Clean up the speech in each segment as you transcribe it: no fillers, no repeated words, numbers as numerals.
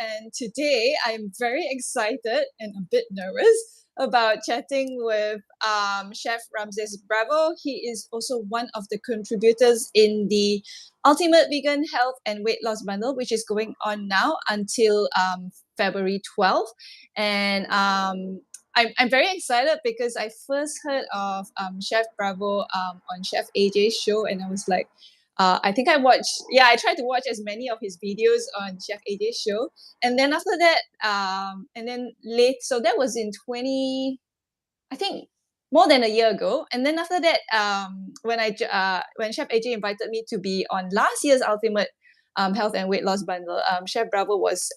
and today I'm very excited and a bit nervous about chatting with Chef Ramses Bravo. He is also one of the contributors in the Ultimate Vegan Health and Weight Loss Bundle, which is going on now until February 12th. And I'm very excited because I first heard of Chef Bravo on Chef AJ's show, and I was like, I think I tried to watch as many of his videos on Chef AJ's show. And then after that, so that was in I think more than a year ago. And then after that, when Chef AJ invited me to be on last year's Ultimate Health and Weight Loss Bundle, Chef Bravo was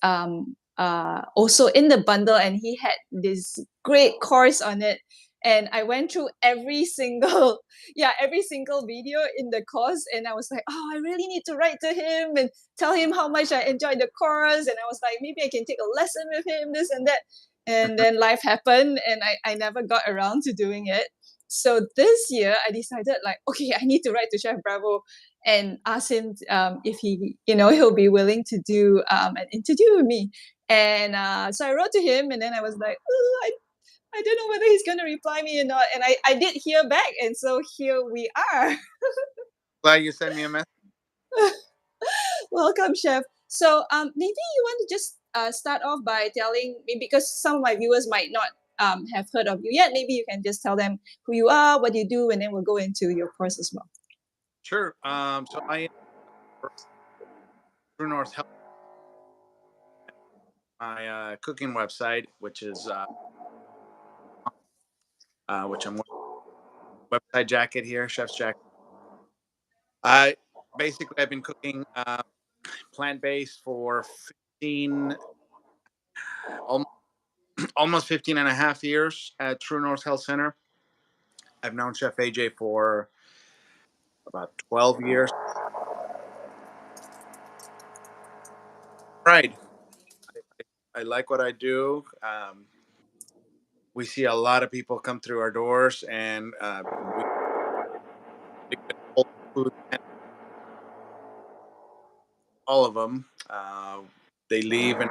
also in the bundle, and he had this great course on it. And I went through every single video in the course, and I was like, oh, I really need to write to him and tell him how much I enjoyed the course. And I was like, maybe I can take a lesson with him, this and that. And then life happened, and I never got around to doing it. So this year I decided, like, okay, I need to write to Chef Bravo and ask him if he'll be willing to do an interview with me. And so I wrote to him, and then I was like, oh, I don't know whether he's going to reply me or not. And I did hear back, and so here we are. Glad you sent me a message. Welcome, Chef. So maybe you want to just start off by telling me, because some of my viewers might not have heard of you yet. Maybe you can just tell them who you are, what you do, and then we'll go into your course as well. Sure. So I am True North Health, my cooking website, which is which I'm website jacket here, chef's jacket. Basically I've been cooking plant-based for almost 15 and a half years at True North Health Center. I've known Chef AJ for about 12 years. Right. I like what I do. We see a lot of people come through our doors, and we food, all of them. They leave and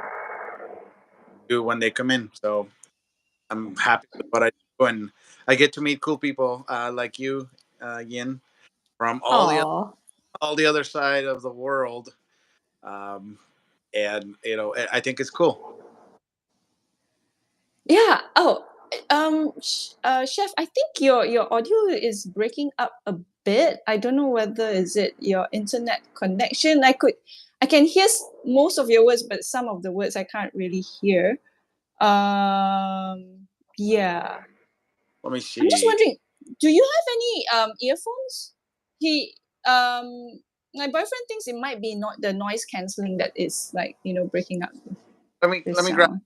do when they come in. So I'm happy with what I do, and I get to meet cool people like you, Yin, from all the other side of the world. And I think it's cool. Yeah. Chef, I think your audio is breaking up a bit. I don't know whether is it your internet connection. I can hear most of your words, but some of the words I can't really hear. Yeah. Let me see. I'm just wondering, do you have any earphones? My boyfriend thinks it might be not the noise cancelling that is breaking up. Let me grab.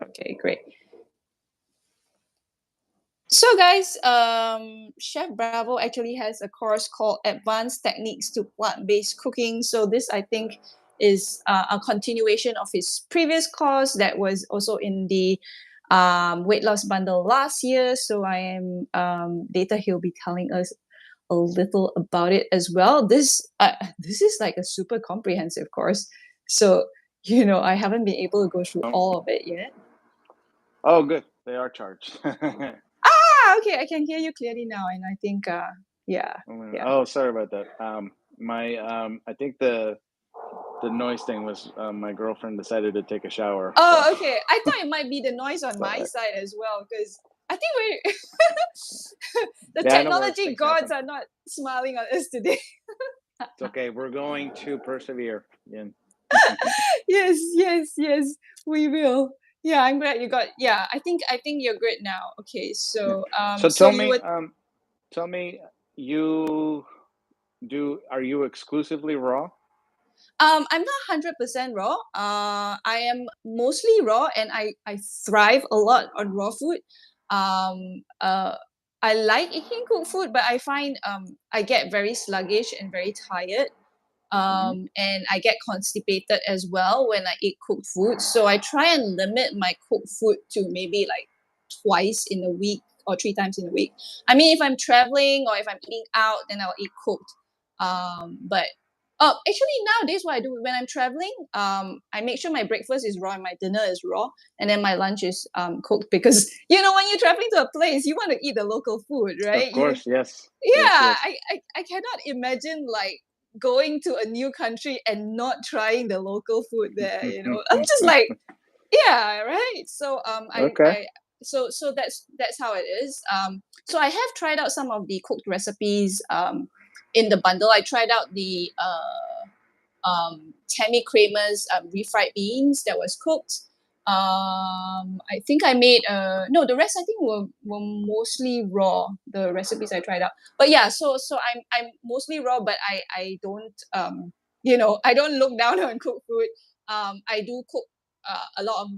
Okay, great. So guys, Chef Bravo actually has a course called Advanced Techniques to Plant-Based Cooking. So this, I think, is a continuation of his previous course that was also in the weight loss bundle last year. So I am later he'll be telling us a little about it as well. This is like a super comprehensive course. So I haven't been able to go through all of it yet. Oh, good. They are charged. Okay, I can hear you clearly now, and I think yeah. Oh, sorry about that. I think the noise thing was my girlfriend decided to take a shower. Oh, okay. I thought it might be the noise on my side as well, because I think the technology gods are not smiling on us today. It's okay. We're going to persevere. Yeah. Yes, we will. Yeah, I'm glad you got. Yeah, I think you're good now. Okay, so tell me, are you exclusively raw? I'm not 100% raw. I am mostly raw, and I thrive a lot on raw food. I like eating cooked food, but I find I get very sluggish and very tired. And I get constipated as well when I eat cooked food. So I try and limit my cooked food to maybe like twice in a week or 3 times in a week. I mean, if I'm traveling or if I'm eating out, then I'll eat cooked. But Actually, nowadays what I do when I'm traveling, I make sure my breakfast is raw and my dinner is raw, and then my lunch is cooked, because when you're traveling to a place, you want to eat the local food, right? Of course, yes. Yeah, Yes. I cannot imagine like going to a new country and not trying the local food there. I'm just like, yeah, right. So Okay. so that's how it is. So I have tried out some of the cooked recipes in the bundle. I tried out the Tammy Kramer's refried beans that was cooked. I think I made no, the rest I think were mostly raw. The recipes I tried out, but yeah, so I'm mostly raw, but I don't I don't look down on cooked food. I do cook a lot of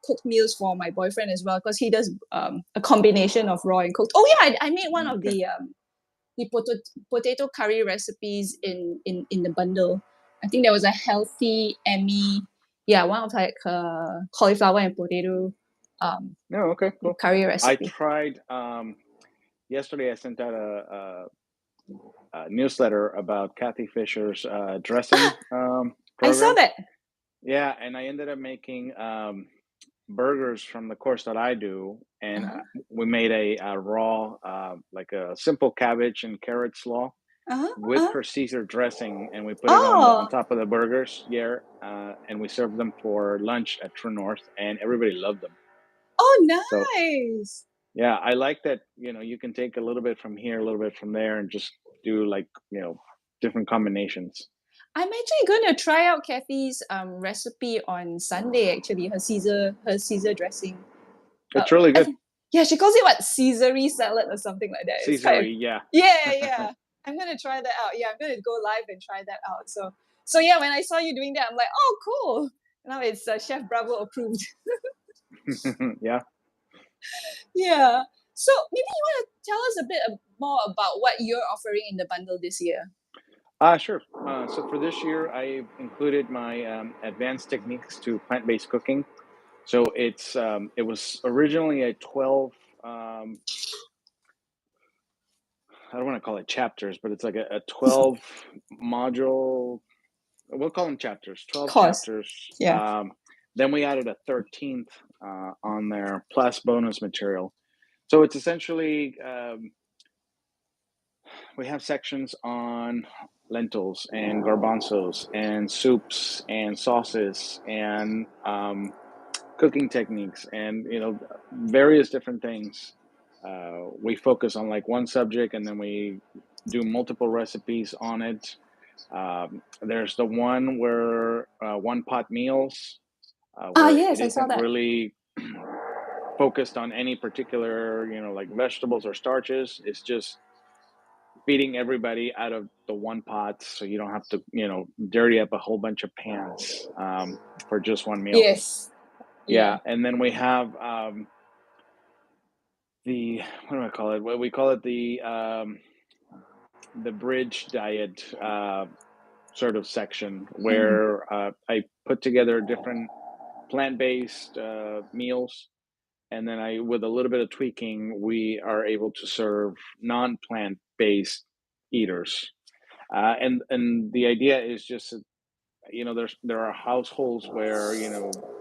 cooked meals for my boyfriend as well, because he does a combination of raw and cooked. Oh yeah, I made one of Okay. the potato curry recipes in the bundle. I think there was a healthy Emmy, one of like cauliflower and potato No, okay, cool. curry I recipe. tried yesterday. I sent out a newsletter about Kathy Fisher's dressing I saw program. that. Yeah, and I ended up making burgers from the course that I do, and we made a raw, like a simple cabbage and carrot slaw with her Caesar dressing, and we put it on top of the burgers. Yeah, and we served them for lunch at True North, and everybody loved them. Oh, So nice. yeah, I like that. You can take a little bit from here, a little bit from there, and just do like different combinations. I'm actually going to try out Kathy's recipe on Sunday. Actually, her Caesar dressing. It's really good. Yeah, she calls it what, Caesary salad or something like that. It's kind of, Caesary, yeah. yeah. I'm gonna try that out. Yeah, I'm gonna go live and try that out. So yeah, when I saw you doing that, I'm like, oh, cool. Now it's Chef Bravo approved. Yeah. Yeah. So maybe you want to tell us a bit more about what you're offering in the bundle this year. Sure. So for this year, I included my advanced techniques to plant-based cooking. So it was originally a 12. I don't want to call it chapters, but it's like a 12 module. We'll call them chapters. 12 Course. chapters. Yeah. Then we added a 13th on there, plus bonus material. So it's essentially we have sections on lentils and garbanzos and soups and sauces and cooking techniques and various different things. We focus on like one subject and then we do multiple recipes on it. There's the one where one pot meals, where it Yes, I saw isn't that. really focused on any particular like vegetables or starches. It's just feeding everybody out of the one pot, so you don't have to dirty up a whole bunch of pans for just one meal. Yes. Yeah, and then we have the what do I call it? What we call it, the bridge diet sort of section where I put together different plant-based meals, and then with a little bit of tweaking, we are able to serve non-plant-based eaters. And the idea is just there are households where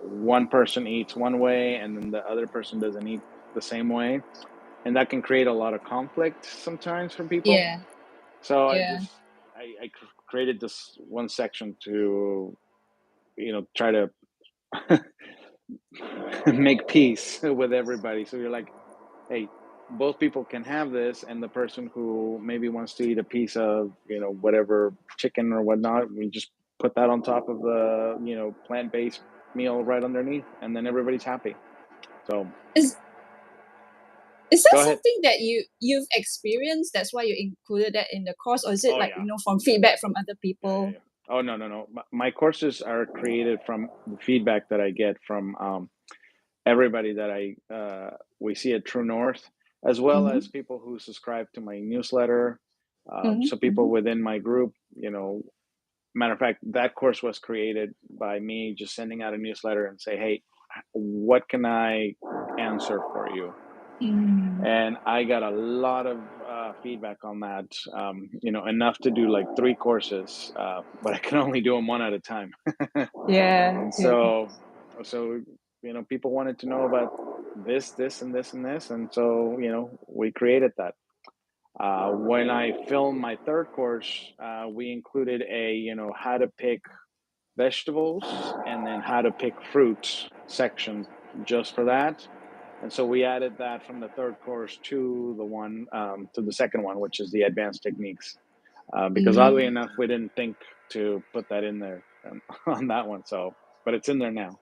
one person eats one way and then the other person doesn't eat the same way, and that can create a lot of conflict sometimes for people. Yeah. So Yeah. I created this one section to try to make peace with everybody. So you're like, hey, both people can have this, and the person who maybe wants to eat a piece of whatever chicken or whatnot, we just put that on top of the plant-based meal right underneath, and then everybody's happy. So Is that go ahead. something that you've experienced? That's why you included that in the course, or is it Yeah. from feedback from other people? Yeah. Oh, no. My courses are created from the feedback that I get from everybody that we see at True North, as well as people who subscribe to my newsletter. So people within my group, matter of fact, that course was created by me just sending out a newsletter and say, hey, what can I answer for you? And I got a lot of feedback on that. Enough to do like 3 courses, but I can only do them one at a time. Yeah. And so people wanted to know about this, and this, and this, and so we created that. When I filmed my 3rd course, we included a how to pick vegetables and then how to pick fruits section just for that. And so we added that from the 3rd course to the 2nd one, which is the advanced techniques, because oddly enough, we didn't think to put that in there on that one. So, but it's in there now.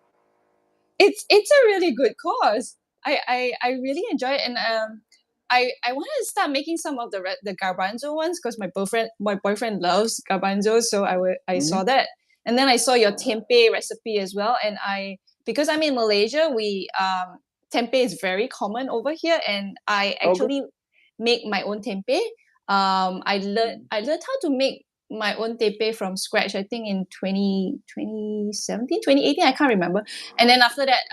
It's a really good course. I really enjoy it, and I wanted to start making some of the garbanzo ones because my boyfriend loves garbanzo, so I saw that, and then I saw your tempeh recipe as well, and because I'm in Malaysia, we tempeh is very common over here, and I actually make my own tempeh. I learned how to make my own tempeh from scratch, I think in 2017, 2018, I can't remember. And then after that,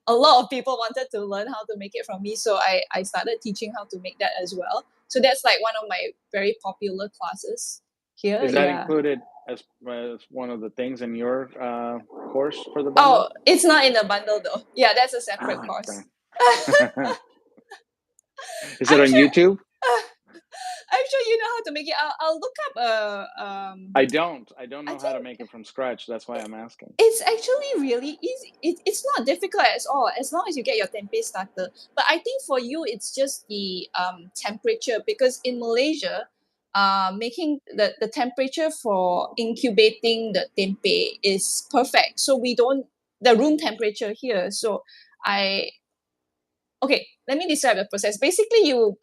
a lot of people wanted to learn how to make it from me. So I started teaching how to make that as well. So that's like one of my very popular classes here. Is that included as one of the things in your course for the bundle? Oh, it's not in the bundle though. Yeah, that's a separate course. Is it on YouTube? I'm sure you know how to make it. I'll look up I don't know how to make it from scratch. That's why I'm asking. It's actually really easy. It's not difficult at all, as long as you get your tempeh starter. But I think for you, it's just the temperature, because in Malaysia, making the temperature for incubating the tempeh is perfect. So we don't the room temperature here. So let me describe the process. Basically, you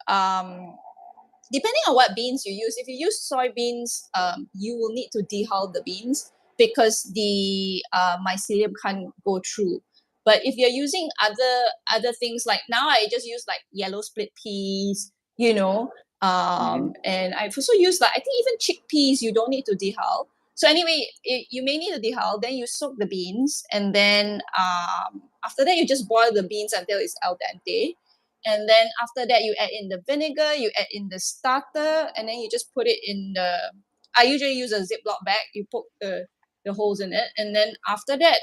depending on what beans you use, if you use soybeans, you will need to dehull the beans because the mycelium can't go through. But if you're using other things, like now I just use like yellow split peas, and I've also used I think even chickpeas you don't need to dehull. So anyway, you may need to dehull, then you soak the beans, and then after that you just boil the beans until it's al dente. And then after that, you add in the vinegar, you add in the starter, and then you just put it in I usually use a Ziploc bag. You poke the holes in it. And then after that,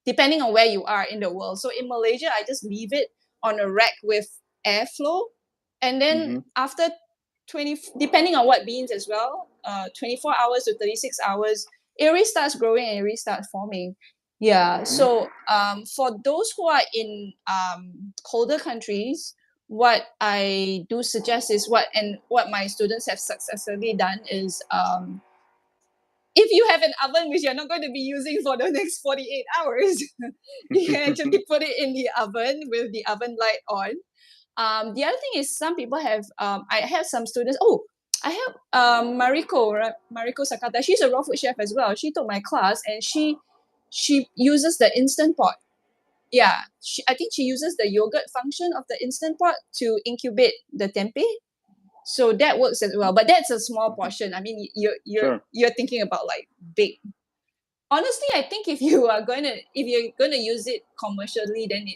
depending on where you are in the world. So in Malaysia, I just leave it on a rack with airflow. And then after depending on what beans as well, 24 hours to 36 hours, it already starts growing and it already starts forming. Yeah. So for those who are in colder countries, what I do suggest is what my students have successfully done is if you have an oven which you're not going to be using for the next 48 hours, you can actually put it in the oven with the oven light on. The other thing is some people have I have some students. I have Mariko Sakata. She's a raw food chef as well. She took my class and she uses the Instant Pot. Yeah, I think she uses the yogurt function of the Instant Pot to incubate the tempeh. So that works as well, but that's a small portion. I mean, you're thinking about like big. Honestly, I think if you're gonna use it commercially, then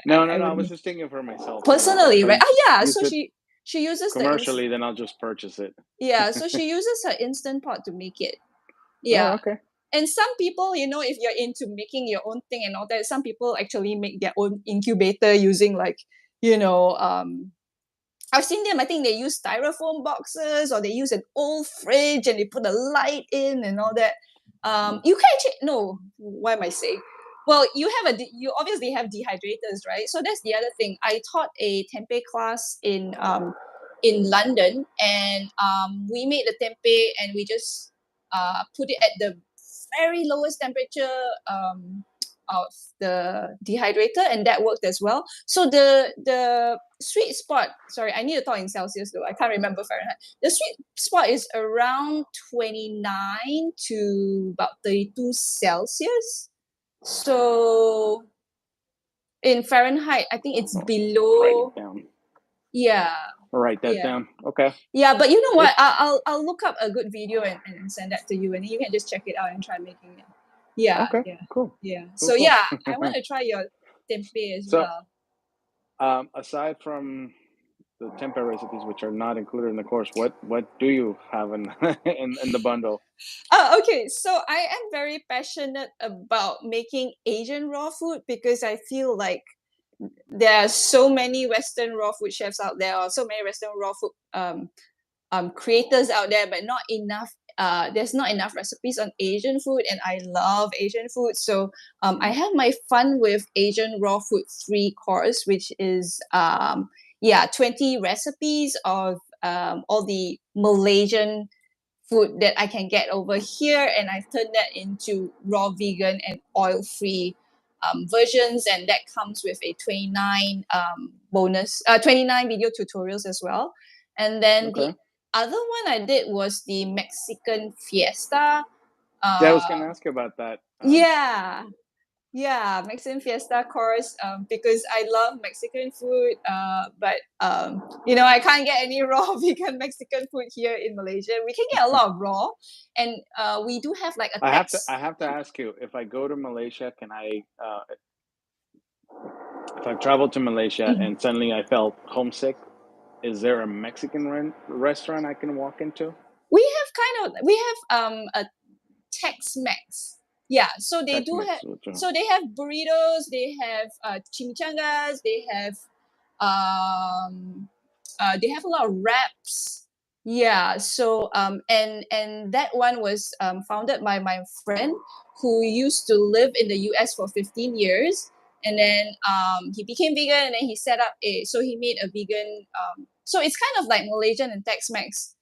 No, I was just thinking for myself personally, right? So she uses commercially, then I'll just purchase it. Yeah, so she uses her Instant Pot to make it. Yeah. Okay. And some people, if you're into making your own thing and all that, some people actually make their own incubator using I've seen them, I think they use styrofoam boxes or they use an old fridge and they put a light in and all that. You can actually, no, why am I saying? Well, you obviously have dehydrators, right? So that's the other thing. I taught a tempeh class in London, and we made the tempeh and we just put it at the very lowest temperature of the dehydrator, and that worked as well. So the sweet spot, sorry, I need to talk in Celsius though, I can't remember Fahrenheit. The sweet spot is around 29 to about 32 Celsius. So in Fahrenheit, I think it's below. Write it down. Yeah. Write that down. Okay. Yeah, but you know what? I'll look up a good video and send that to you, and then you can just check it out and try making it. Yeah. Okay. Yeah. Cool. Yeah. Cool, So cool. yeah, I want to try your tempeh as well. Aside from the tempeh recipes, which are not included in the course, what do you have in in the bundle? Oh, okay. So I am very passionate about making Asian raw food because I feel like there are so many Western raw food chefs out there, or so many Western raw food creators out there, but not enough. There's not enough recipes on Asian food, and I love Asian food. So I have my Fun with Asian Raw Food 3 course, which is 20 recipes of all the Malaysian food that I can get over here, and I've turned that into raw vegan and oil-free versions, and that comes with a 29 video tutorials as well. And then the Okay. other one I did was the Mexican Fiesta. Yeah, I was going to ask you about that. Mexican Fiesta course, because I love Mexican food, but I can't get any raw vegan Mexican food here in Malaysia. We can get a lot of raw, and we do have like a I text. have to ask you, if I go to Malaysia, can I if I've traveled to Malaysia and suddenly I felt homesick, is there a Mexican restaurant I can walk into? We have a Tex-Mex. Yeah, so they do Tex-Mex, have. So they have burritos. They have chimichangas. They have a lot of wraps. Yeah. So and that one was founded by my friend who used to live in the US for 15 years, and then he became vegan, and then he set up so he made a vegan so it's kind of like Malaysian and Tex-Mex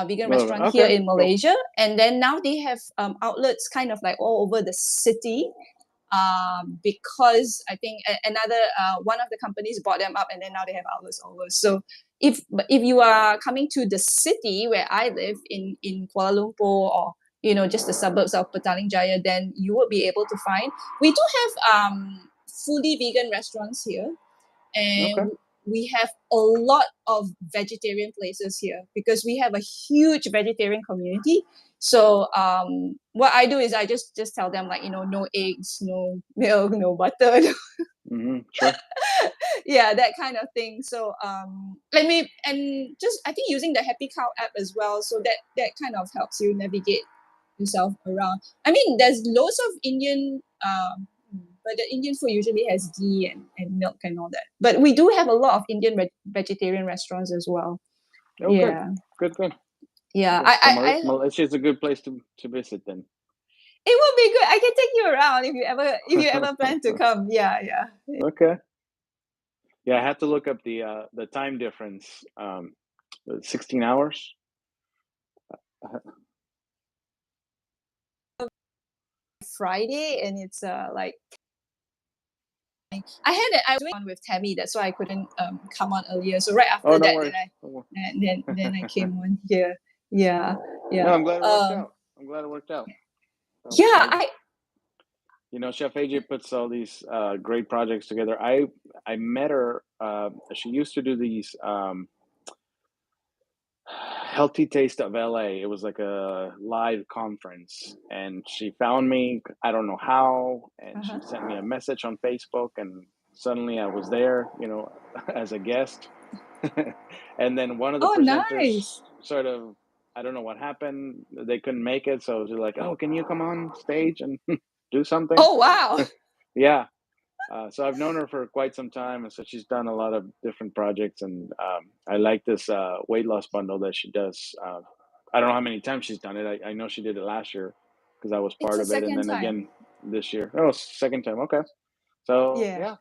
vegan restaurant here in Malaysia, and then now they have outlets kind of like all over the city, because I think another one of the companies bought them up, and then now they have outlets all over. So if you are coming to the city where I live in Kuala Lumpur, or just the suburbs of Petaling Jaya, then you will be able to find. We do have fully vegan restaurants here, and we have a lot of vegetarian places here because we have a huge vegetarian community. So what I do is I just tell them, like, no eggs, no milk, no butter. Sure. Yeah, that kind of thing. So I think using the Happy Cow app as well, so that kind of helps you navigate yourself around. I mean, there's loads of Indian but the Indian food usually has ghee and milk and all that. But we do have a lot of Indian vegetarian restaurants as well. Oh, yeah. Good. Yeah, Malaysia is a good place to visit then. It will be good. I can take you around if you ever plan to come. Yeah. Okay. Yeah, I had to look up the time difference. 16 hours. Friday, and it's like I was doing one with Tammy, that's why I couldn't come on earlier. So right after that, then I came on here. Yeah. No, I'm glad it worked out. So, yeah, Chef AJ puts all these great projects together. I met her. She used to do these Healthy Taste of LA. It was like a live conference, and she found me. I don't know how, and she sent me a message on Facebook, and suddenly I was there, as a guest. And then one of the presenters sort of, I don't know what happened. They couldn't make it, so they're like, "Oh, can you come on stage and do something?" Oh, wow. Yeah. So I've known her for quite some time, and so she's done a lot of different projects, and I like this weight loss bundle that she does. I don't know how many times she's done it. I know she did it last year because I was part of it, and then again this year. Oh, second time. Okay. So yeah,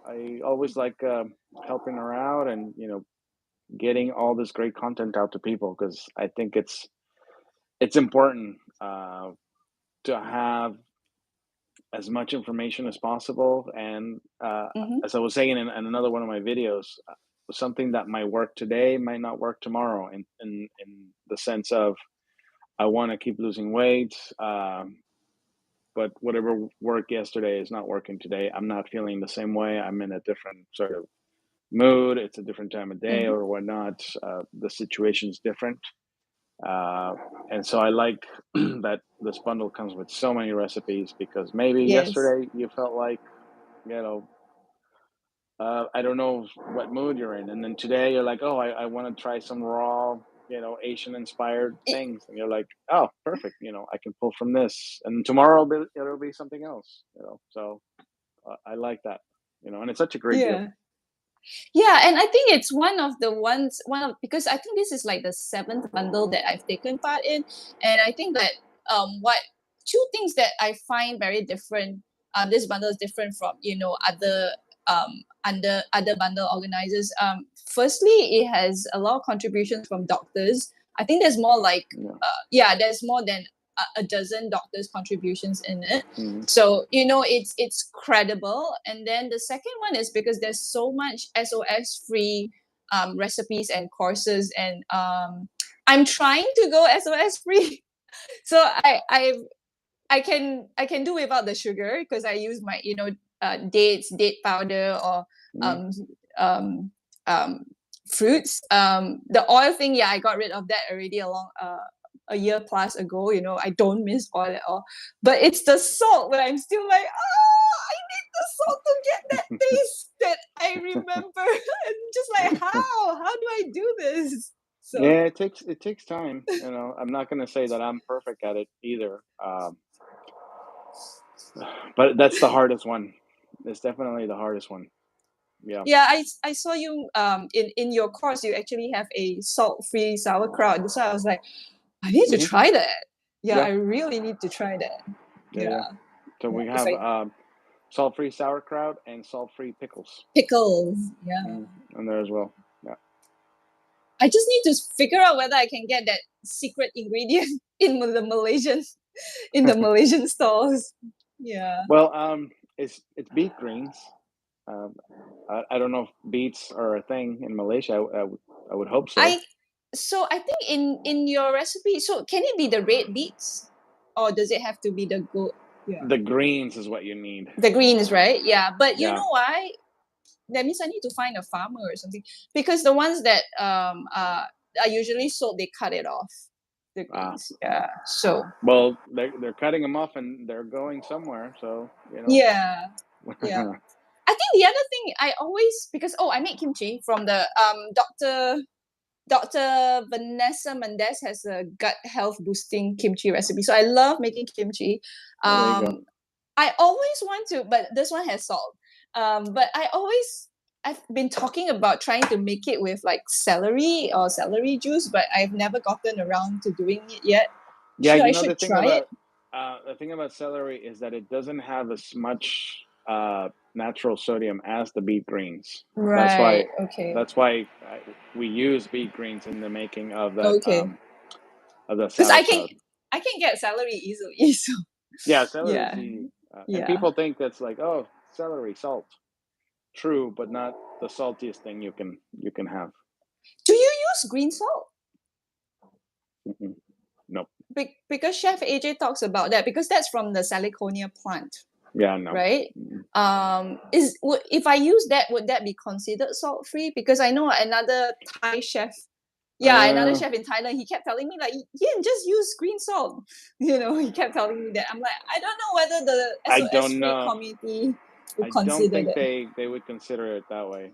I always like helping her out, and getting all this great content out to people, because I think it's important to have as much information as possible. And as I was saying in another one of my videos, something that might work today might not work tomorrow, in the sense of, I want to keep losing weight, but whatever worked yesterday is not working today. I'm not feeling the same way. I'm in a different sort of mood. It's a different time of day or whatnot. The situation's different. And so I like that this bundle comes with so many recipes, because maybe yesterday you felt like, I don't know what mood you're in, and then today you're like, oh, I want to try some raw, Asian inspired It- things, and you're like, oh, perfect, I can pull from this, and tomorrow it'll be something else, So I like that, and it's such a great deal. yeah. Yeah, and I think it's one of because I think this is like the seventh bundle that I've taken part in, and I think that what two things that I find very different. This bundle is different from other under other bundle organizers. Firstly, it has a lot of contributions from doctors. I think there's more like Yeah. there's more than a dozen doctors' contributions in it. Mhm. So it's credible. And then the second one is because there's so much SOS-free recipes and courses, and I'm trying to go SOS-free. So I can do without the sugar because I use my date powder or Mhm. um um um fruits. The oil thing, yeah, I got rid of that already a year plus ago. I don't miss oil at all, but it's the salt where I'm still like, I need the salt to get that taste that I remember. And just like, how do I do this? So Yeah, it takes time. I'm not gonna say that I'm perfect at it either. But that's the hardest one. It's definitely the hardest one. Yeah. yeah, I saw you in your course you actually have a salt-free sauerkraut. So I was like, I need to Hmm. try that. Yeah, Yeah. I really need to try that. Yeah. Yeah. Yeah. So Yeah. we If have I salt-free sauerkraut and salt-free pickles pickles. Yeah. in there as well. Yeah. I just need to figure out whether I can get that secret ingredient the Malaysian in the Malaysian stores. Yeah. Well, it's beet greens. Um, I don't know if beets are a thing in Malaysia. I would hope so. I so I think in your recipe, so can it be the red beets? Or does it have to be the gold? Yeah. The greens is what you need. The greens, right? Yeah. But you Yeah. know why? That means I need to find a farmer or something. Because the ones that are usually sold, they cut it off. The Ah. greens. Yeah. So Well, they're cutting them off and they're going somewhere. So yeah. Yeah. I think the other thing I always because I make kimchi from the Dr. Vanessa Mendez has a gut health boosting kimchi recipe. So I love making kimchi. Well, there you go. I always want to, but this one has salt. But I've been talking about trying to make it with like celery or celery juice, but I've never gotten around to doing it yet. Yeah, I the should thing try it. about celery is that it doesn't have as much natural sodium as the beet greens. That's why Right. Okay. that's why we use beet greens in the making of that Okay. of the Because sauerkraut. I can get celery easily. So Yeah, celery is yeah. easy, and Yeah. people think that's like, oh, celery salt. True, but not the saltiest thing you can have. Do you use green salt? Mm-mm. Nope. Because Chef AJ talks about that because that's from the Saliconia plant, Yeah, no. right? Mm-mm. If I use that, would that be considered salt free? Because I know another Thai chef, another Uh, chef in Thailand, he kept telling me like, yeah, just use green salt. He kept telling me that. I'm like, I don't know whether the I SOS don't free know. community would I don't consider think that. they would consider it that way.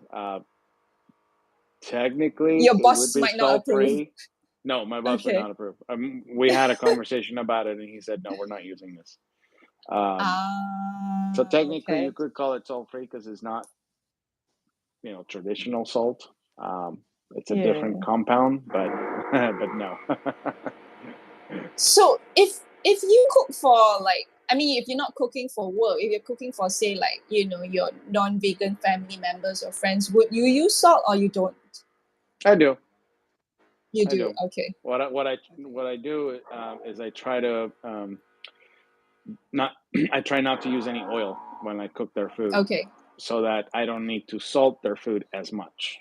Technically, Your it would boss be might not salt approve. free. No, my boss would Okay. not approve. We had a conversation about it, and he said, "No, we're not using this." Um, so technically, you Okay. could call it salt free because it's not, traditional salt. It's a different Yeah. compound, but but no. So if you cook for like if you're not cooking for work, if you're cooking for say like your non-vegan family members or friends, would you use salt or you don't? I do. You I do. do. Okay. What I do is I try to not I try not to use any oil when I cook their food, Okay. so that I don't need to salt their food as much.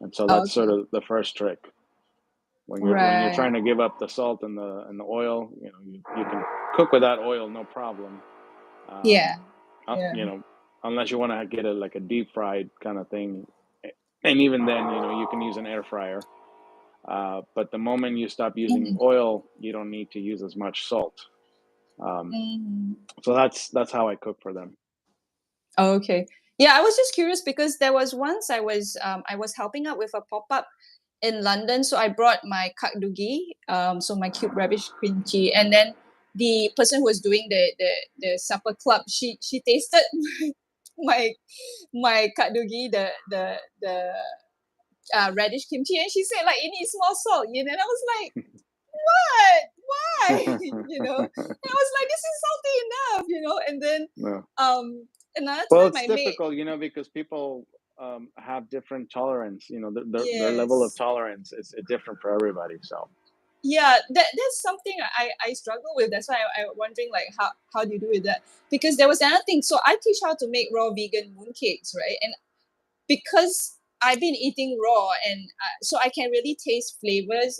And so that's sort Okay. of the first trick. When you're Right. trying to give up the salt and the oil, you can cook without oil, no problem. Yeah. Um, Yeah. unless you want to get it like a deep fried kind of thing, and even then, you can use an air fryer. But the moment you stop using Mhm. oil, you don't need to use as much salt. Um, Mhm. so that's how I cook for them. Okay. Yeah, I was just curious because there was once I was helping out with a pop-up in London, so I brought my kak dugi, so my cube rubbish kimchi, and then the person who was doing the supper club, she tasted my kak dugi, the radish kimchi, and she said like it needs more salt, you know, and I was like, what? Why? You know, and I was like, this is salty enough, you know, and then No. another Well, time it's I made difficult, because people have different tolerance. Their level of yes. tolerance is different for everybody. So Yeah, that's something I struggle with. That's why I'm wondering like how do you do with that? Because there was another thing. So I teach how to make raw vegan mooncakes, right? And because I've been eating raw, and so I can really taste flavors.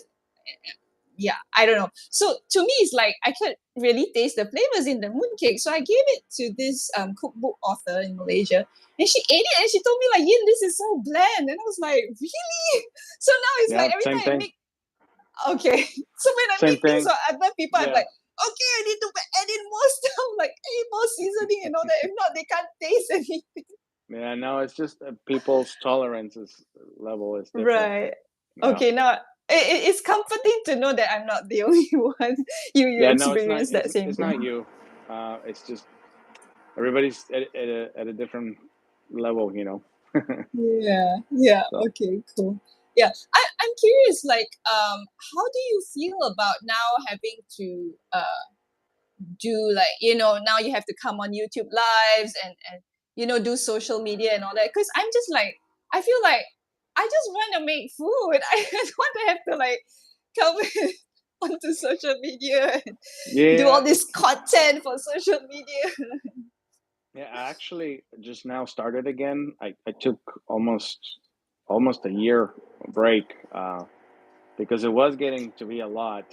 Yeah, I don't know. So to me, it's like I could really taste the flavors in the mooncake. So I gave it to this cookbook author in Malaysia, and she ate it, and she told me like, "Yin, this is so bland," and I was like, "Really?" So now it's yeah, like every same time I thing. make okay. So when I Same make things thing. for other people, I'm Yeah. like, okay, I need to add in more stuff, like more seasoning and all that. If not, they can't taste anything. Yeah. No, it's just people's level is different. Right. Yeah. Okay. Now it's comforting to know that I'm not the only one. You Yeah. No, it's not. experience that same It's not thing. you. It's just everybody's at a different level. Yeah. Yeah. So Okay. Cool. Yeah. I'm curious. Like, how do you feel about now having to do like now you have to come on YouTube lives and do social media and all that, because I'm just like I feel like I just want to make food. I just want to have to like come onto social media and do yeah. all this content for social media. Yeah, I actually just now started again. I took almost a year break because it was getting to be a lot.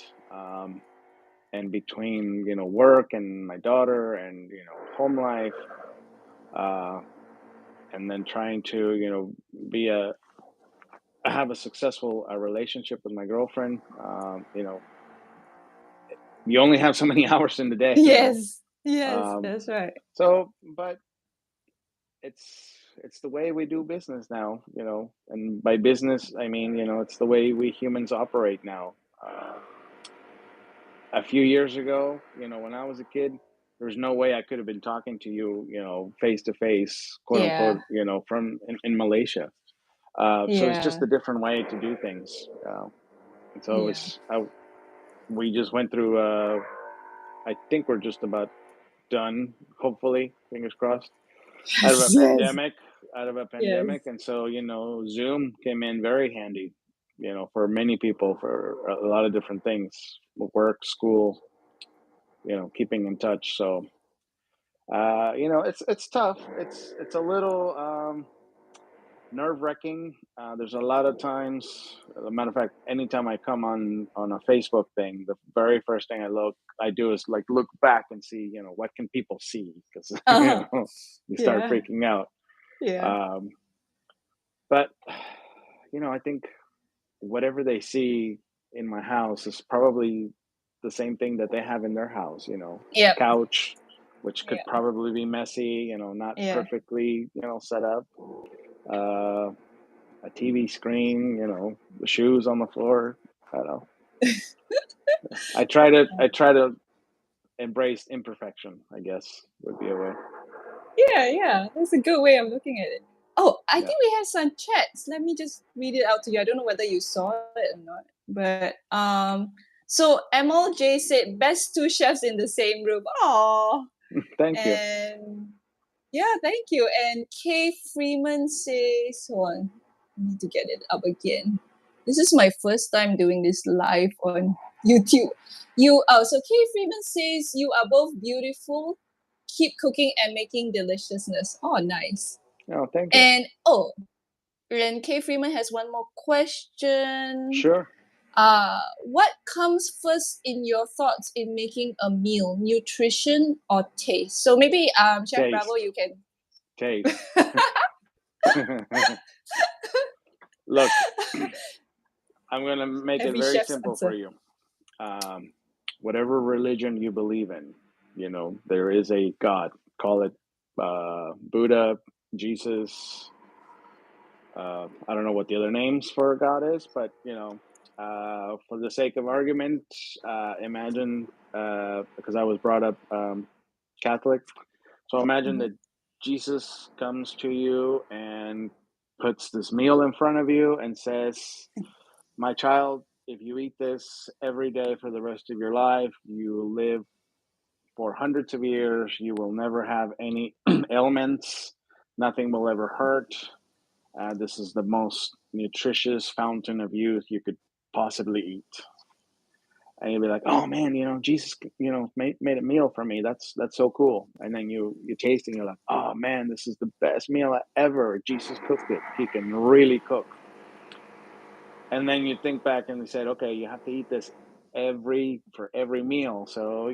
And between work and my daughter and home life, uh, and then trying to be a have a successful relationship with my girlfriend. You only have so many hours in the day. Yes, Um, that's right. so, but it's the way we do business now, and by business I mean it's the way we humans operate now. A few years ago, when I was a kid, there's no way I could have been talking to you, face to face, quote Yeah, unquote, from in Malaysia. So it's just yeah, a different way to do things. And so yeah. it's we just went through. I think we're just about done. Hopefully, fingers crossed. Out of a Yes, pandemic, yes. and so Zoom came in very handy, for many people for a lot of different things, work, school, keeping in touch. So it's tough. It's a little nerve wracking. There's a lot of times. As a matter of fact, anytime I come on a Facebook thing, the very first thing I do is like look back and see, what can people see, because Uh-huh. you start Yeah, freaking out. yeah. Um, but I think whatever they see in my house is probably the same thing that they have in their house. A Yep. couch, which could Yeah. probably be messy, not Yeah. perfectly, set up. Uh, a TV screen, the shoes on the floor. I don't know. I try to embrace imperfection, I guess would be a way. Yeah, yeah. That's a good way of looking at it. Oh, I Yeah. think we have some chats. Let me just read it out to you. I don't know whether you saw it or not. But so MLJ said best two chefs in the same room. Oh, Thank you. and yeah, thank you. And K Freeman says, hold on, I need to get it up again. This is my first time doing this live on YouTube. So K Freeman says you are both beautiful. Keep cooking and making deliciousness. Oh, nice. Oh, thank you. And and K Freeman has one more question. Sure. What comes first in your thoughts in making a meal, nutrition or taste? So maybe Chef Bravo, Taste. you can. Taste. Look, I'm gonna make it Every very chef's simple for answer. you. Whatever religion you believe in, there is a God. Call it Buddha, Jesus. I don't know what the other names for God is, but for the sake of argument, imagine because I was brought up Catholic, so imagine that Jesus comes to you and puts this meal in front of you and says, "My child, if you eat this every day for the rest of your life, you will live for hundreds of years. You will never have any ailments. Nothing will ever hurt. This is the most nutritious fountain of youth you could possibly eat." And you'll be like, "Oh man, Jesus, made a meal for me. That's so cool." And then you taste it and you're like, "Oh man, this is the best meal ever. Jesus cooked it. He can really cook." And then you think back and you said, "Okay, you have to eat this for every meal." So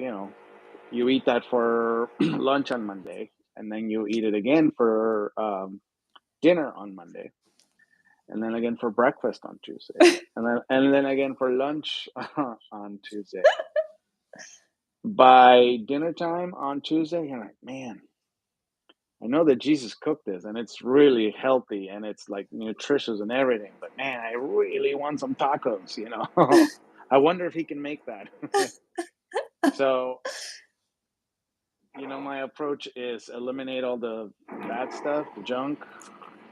you eat that for lunch on Monday, and then you eat it again for dinner on Monday, and then again for breakfast on Tuesday, and then again for lunch on Tuesday. By dinner time on Tuesday, you're like, "Man, I know that Jesus cooked this, and it's really healthy, and it's like nutritious and everything. But man, I really want some tacos. I wonder if he can make that." So, my approach is eliminate all the bad stuff, the junk,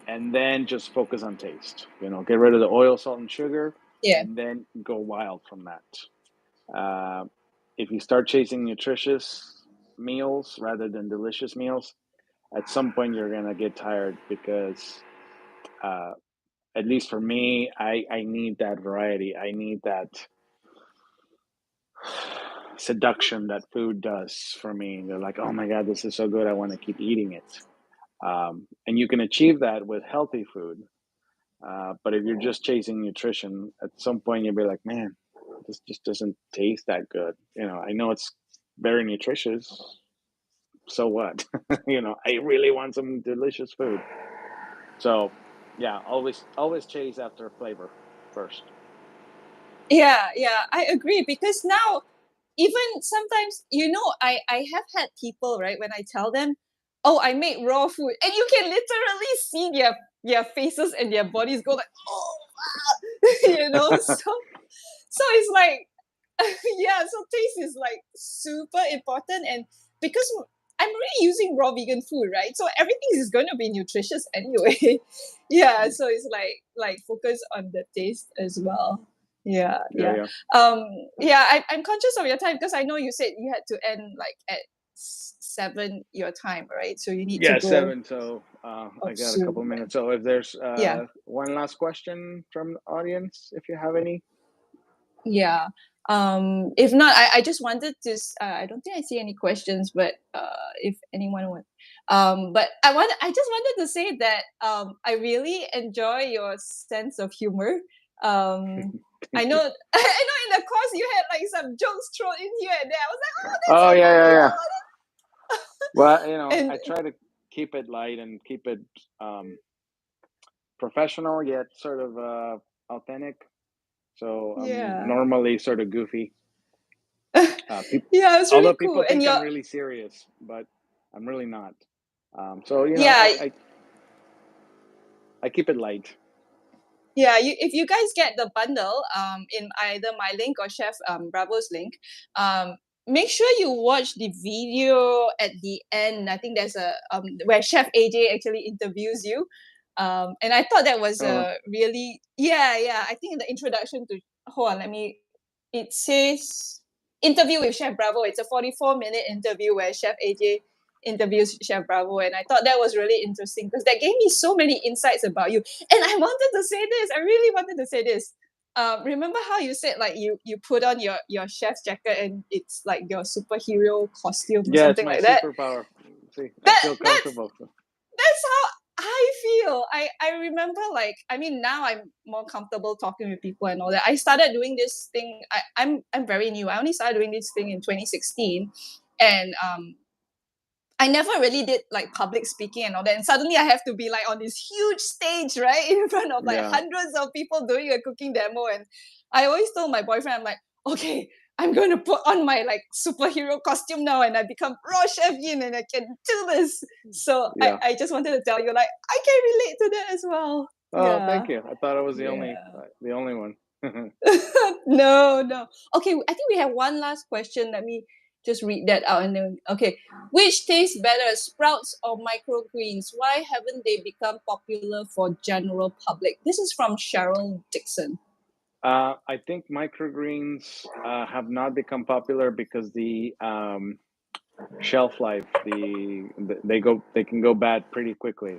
and then just focus on taste. Get rid of the oil, salt, and sugar, and then go wild from that. If you start chasing nutritious meals rather than delicious meals, at some point you're gonna get tired because, at least for me, I need that variety. I need that seduction that food does for me. They're like, "Oh my God, this is so good. I want to keep eating it." And you can achieve that with healthy food. But if you're just chasing nutrition, at some point you'll be like, "Man, this just doesn't taste that good." I know it's very nutritious. So what? I really want some delicious food. So yeah, always chase after flavor first. Yeah, I agree because now even sometimes I have had people, right, when I tell them, "Oh, I make raw food," and you can literally see their faces and their bodies go like, "Oh, so it's like yeah, so taste is like super important, and because I'm really using raw vegan food, right? So everything is going to be nutritious anyway. Yeah, so it's like focus on the taste as well. Yeah. Yeah. I'm conscious of your time because I know you said you had to end like at 7 your time, right? So you need to Yeah, go 7. So I got a soon. couple minutes. So if there's Yeah. one last question from the audience, if you have any. Yeah. If not, I just wanted to. I don't think I see any questions, but if anyone wants, but I just wanted to say that I really enjoy your sense of humor. I know, I know. In the course, you had like some jokes thrown in here and there. I was like, oh, that's Oh so yeah. funny. Well, And I try to keep it light and keep it professional yet sort of authentic. So I'm yeah, normally sort of goofy. yeah, it was really Although cool. people And think I'm really serious, but I'm really not. So yeah, I keep it light. yeah, if you guys get the bundle in either my link or Chef Bravo's link, make sure you watch the video at the end. I think there's a where Chef AJ actually interviews you. And I thought that was Oh, a really yeah. I think in the introduction to hold on, it says interview with Chef Bravo. It's a 44-minute interview where Chef AJ interviews Chef Bravo, and I thought that was really interesting because that gave me so many insights about you. And I wanted to say this. I really wanted to say this. Remember how you said like you put on your chef's jacket and it's like your superhero costume or yeah, it's something my like that? superpower. See, I That feel that's comfortable. that's how I feel. I remember like I mean now I'm more comfortable talking with people and all that. I started doing this thing. I'm very new. I only started doing this thing in 2016, and I never really did like public speaking and all that. And suddenly I have to be like on this huge stage, right, in front of like Yeah. hundreds of people doing a cooking demo. And I always told my boyfriend, I'm like, okay, I'm going to put on my like superhero costume now and I become raw chef Yin and I can do this. So Yeah. I just wanted to tell you, like, I can relate to that as well. Oh, Yeah. thank you. I thought I was the Yeah. only one. No. Okay, I think we have one last question. Let me just read that out and then okay. Which tastes better, sprouts or microgreens? Why haven't they become popular for general public? This is from Cheryl Dixon. I think microgreens have not become popular because the shelf life, they can go bad pretty quickly.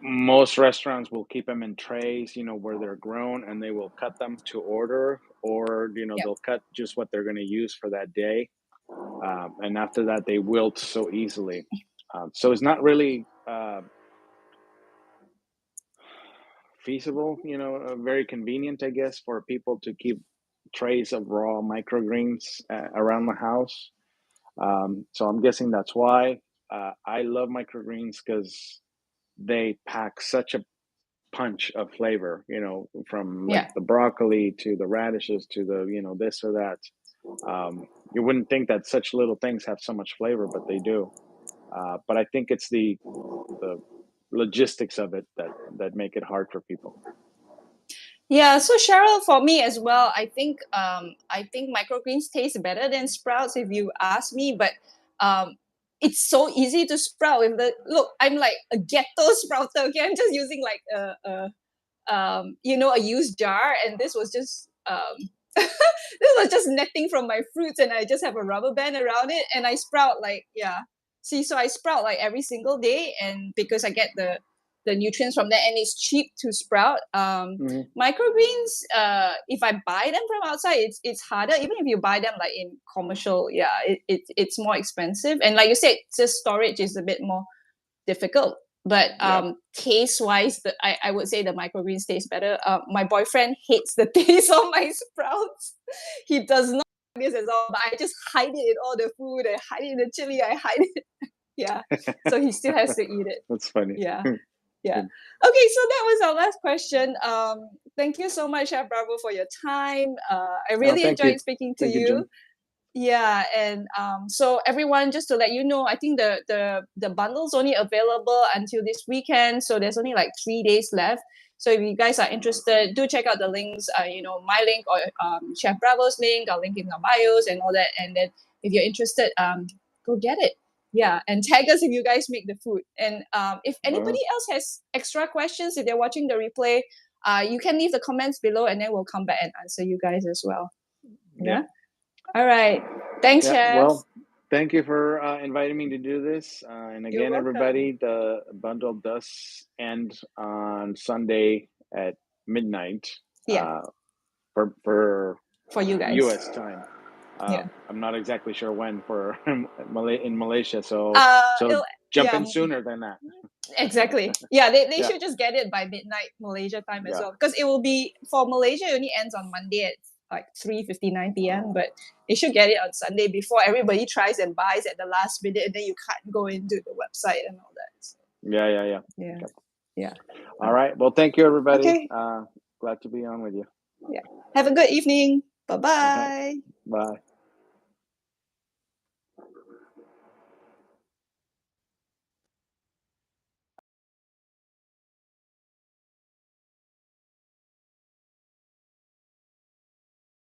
Most restaurants will keep them in trays, where they're grown, and they will cut them to order, or Yep. they'll cut just what they're going to use for that day, and after that they wilt so easily. So it's not really feasible, very convenient, I guess, for people to keep trays of raw microgreens around the house. So I'm guessing that's why. I love microgreens because they pack such a punch of flavor, from like the broccoli to the radishes to the, this or that. You wouldn't think that such little things have so much flavor, but they do. But I think it's the logistics of it that make it hard for people. Yeah, so Cheryl, for me as well, I think microgreens taste better than sprouts if you ask me, but it's so easy to sprout with look, I'm like a ghetto sprouter, okay? I'm just using like a used jar, and this was just this was just netting from my fruits, and I just have a rubber band around it, and I sprout like so I sprout like every single day, and because I get the nutrients from that, and it's cheap to sprout. Microgreens, if I buy them from outside, it's harder. Even if you buy them like in commercial, it's more expensive, and like you said, just storage is a bit more difficult. But taste wise, I would say the microgreens taste better. My boyfriend hates the taste of my sprouts. He does not like this at all, but I just hide it in all the food. I hide it in the chili. I hide it. Yeah. So he still has to eat it. That's funny. Yeah. Yeah. Okay, so that was our last question. Thank you so much, Chef Bravo, for your time. I really enjoyed speaking to you. Yeah, and so everyone, just to let you know, I think the bundle's only available until this weekend, so there's only like 3 days left. So if you guys are interested, do check out the links. My link or Chef Bravo's link. I'll link in the bios and all that. And then if you're interested, go get it. Yeah, and tag us if you guys make the food. And if anybody else has extra questions, if they're watching the replay, you can leave the comments below, and then we'll come back and answer you guys as well. Yeah. All right. Thanks, Chef. Well, thank you for inviting me to do this. And again, everybody, the bundle does end on Sunday at midnight. Yeah. For you guys. US time. I'm not exactly sure when for in Malaysia, so jump in sooner than that. Exactly. Yeah, they should just get it by midnight Malaysia time as well, because it will be for Malaysia. It only ends on Monday at like 3:59 p.m. But they should get it on Sunday before everybody tries and buys at the last minute, and then you can't go into the website and all that. So. Yeah. All right. Well, thank you, everybody. Okay. Glad to be on with you. Yeah. Have a good evening. Bye-bye. Bye.